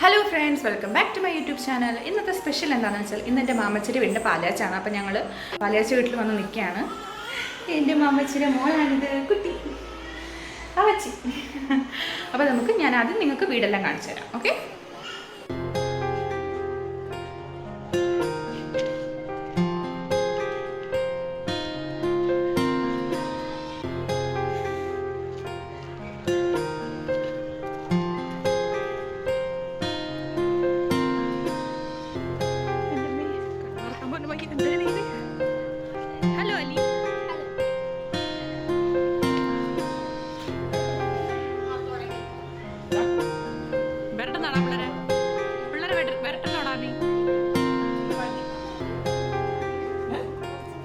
Hello friends, welcome back to my YouTube channel. ഇന്നത്തെ special എന്താണെന്ന് വെച്ചാൽ ഇന്നെൻ്റെ മാമച്ചിയുടെ വീടിൻ്റെ പാലാച്ചാണ്. അപ്പോൾ ഞങ്ങൾ പാലാച്ച വീട്ടിൽ വന്ന് നിൽക്കുകയാണ്. എൻ്റെ മാമച്ചിയുടെ മോളാണിത്, കുട്ടി അവച്ചി. അപ്പോൾ ഞാൻ ആദ്യം നിങ്ങൾക്ക് വീടെല്ലാം കാണിച്ചു തരാം. ഓക്കെ,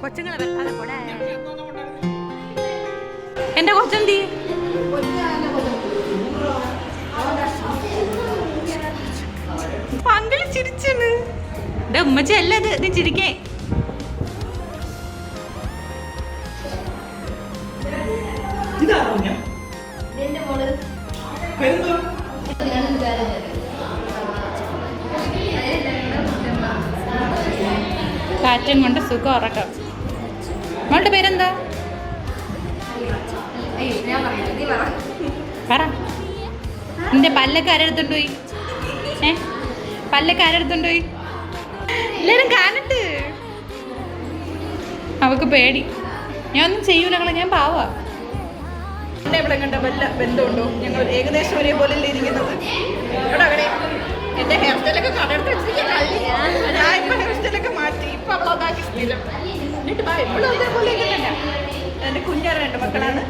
കൊച്ചുങ്ങളെ വെക്കാതെ കൂടെ എന്റെ കൊച്ചെന്തി പങ്കിളി ചിരിച്ചാണ്. ഉമ്മച്ചി അല്ല ഇത് ചിരിക്കേ. കാറ്റും കൊണ്ട് സുഖം ഉറക്കം. മോളുടെ പേരെന്താ? പറ. നിന്റെ പല്ലൊക്കെ ആരെടുത്തോണ്ട് പോയി? പല്ലൊക്കെ ആരെടുത്തോണ്ട് പോയി? എല്ലാരും കാണട്ട്. അവക്ക് പേടി. ഞാൻ ഒന്നും ചെയ്യൂല, ഞാൻ പാവാ. ഇവിടെ കണ്ട വല്ല ബന്ധമുണ്ടോ? ഞങ്ങൾ ഏകദേശം ഒരേപോലെ ഇരിക്കുന്നത്. ഇവിടെ അവിടെ എന്റെ ഹെയർ സ്റ്റൈലൊക്കെ കടയെടുത്ത് ഞാൻ ഇപ്പൊ ഹെയർ സ്റ്റൈലൊക്കെ മാറ്റി. ഇപ്പൊ അവളതാക്കി സ്ഥിരം എന്നിട്ട് എപ്പോഴും അതേപോലെ തന്നെ. എന്റെ കുഞ്ഞാറ് രണ്ട് മക്കളാണ്.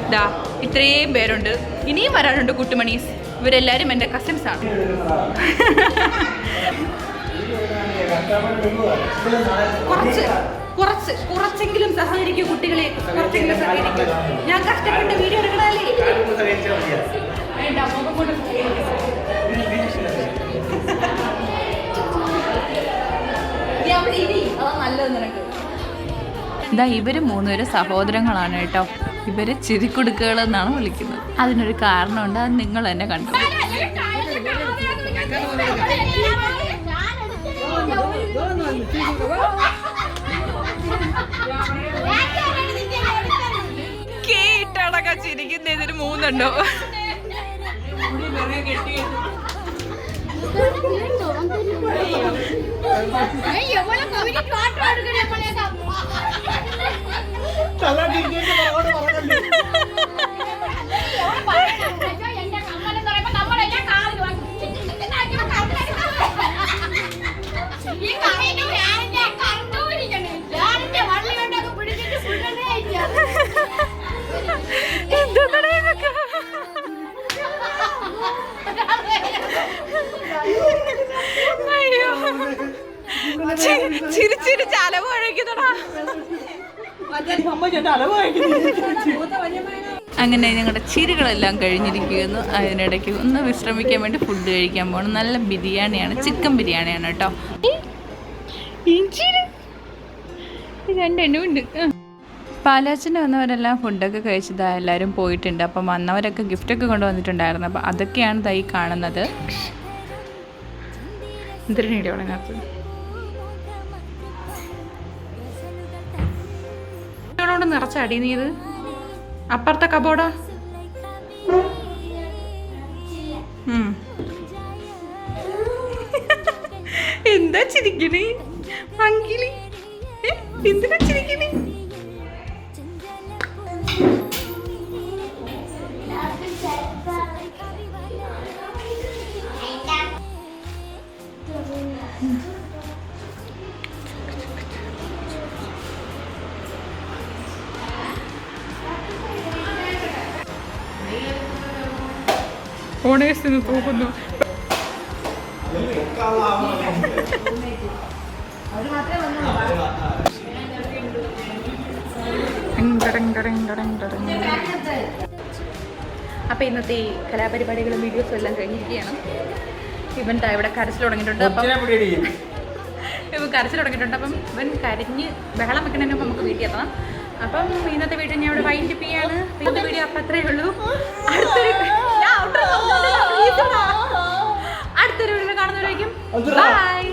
ഇതാണ് ഇത്രയും പേരുണ്ട്. ഇനിയും വരാനുണ്ട് കുട്ടുമണീസ്. ഇവരെല്ലാരും എൻ്റെ കസിൻസ് ആണ്. കുറച്ചെങ്കിലും സഹകരിക്കും കുട്ടികളെ, കുറച്ചെങ്കിലും സഹകരിക്കും. ഞാൻ കഷ്ടപ്പെട്ട് വീഡിയോ എടുക്കണല്ലേ. ഇതാ ഇവര് മൂന്നുപേരും സഹോദരങ്ങളാണ് കേട്ടോ. ഇവര് ചിരിക്കുടുക്കുകൾ എന്നാണ് വിളിക്കുന്നത്. അതിനൊരു കാരണമുണ്ട്, അത് നിങ്ങൾ തന്നെ കണ്ടു. കേട്ടടക്ക ചിരിക്കുന്നതിന് മൂന്നുണ്ടോ? ചിരിച്ചിരിച്ച് അലവ് കഴിക്കുന്നടാ. അങ്ങനെ ഞങ്ങളുടെ ചിരികളെല്ലാം കഴിഞ്ഞിരിക്കുന്നു. അതിനിടയ്ക്ക് ഒന്ന് വിശ്രമിക്കാൻ വേണ്ടി ഫുഡ് കഴിക്കാൻ പോകണം. നല്ല ബിരിയാണിയാണ്, ചിക്കൻ ബിരിയാണിയാണ് കേട്ടോ. രണ്ടെണ്ണം ഉണ്ട്. പാലാച്ചിന് വന്നവരെല്ലാം ഫുഡൊക്കെ കഴിച്ചതാ, എല്ലാവരും പോയിട്ടുണ്ട്. അപ്പം വന്നവരൊക്കെ ഗിഫ്റ്റൊക്കെ കൊണ്ടുവന്നിട്ടുണ്ടായിരുന്നു. അപ്പം അതൊക്കെയാണ് ഇതായി കാണുന്നത്. എന്തൊരു നീടിയോളതിനകത്ത് ോട് നിറച്ചടി നീത്. അപ്പുറത്തെ കബോർഡാ. എന്താ ചിരിക്കണേ അങ്കിളി? എന്തിനാ ചിരിക്കണേ? ഓണേഴ്സിന് പോകുന്നു. അപ്പോൾ ഇന്നത്തെ ഈ കലാപരിപാടികളും വീഡിയോസും എല്ലാം കഴിഞ്ഞിരിക്കുകയാണ്. ഇവൻ ഇവിടെ കരച്ചിൽ തുടങ്ങിയിട്ടുണ്ട്. ഇവൻ കരച്ചിൽ തുടങ്ങിയിട്ടുണ്ട്. അപ്പം ഇവൻ കരഞ്ഞ് ബഹളം വെക്കണതിന് മുമ്പ് നമുക്ക് വീട്ടിൽ എത്തണം. അപ്പം ഇന്നത്തെ വീഡിയോ ഞാൻ ഇവിടെ വൈൻഡപ്പ് ചെയ്യാണ്. ഇന്നത്തെ വീഡിയോ അപ്പം അത്രേ ഉള്ളൂ. അടുത്തൊരു വീഡിയോ കാണുന്നവരായിരിക്കും. ബൈ.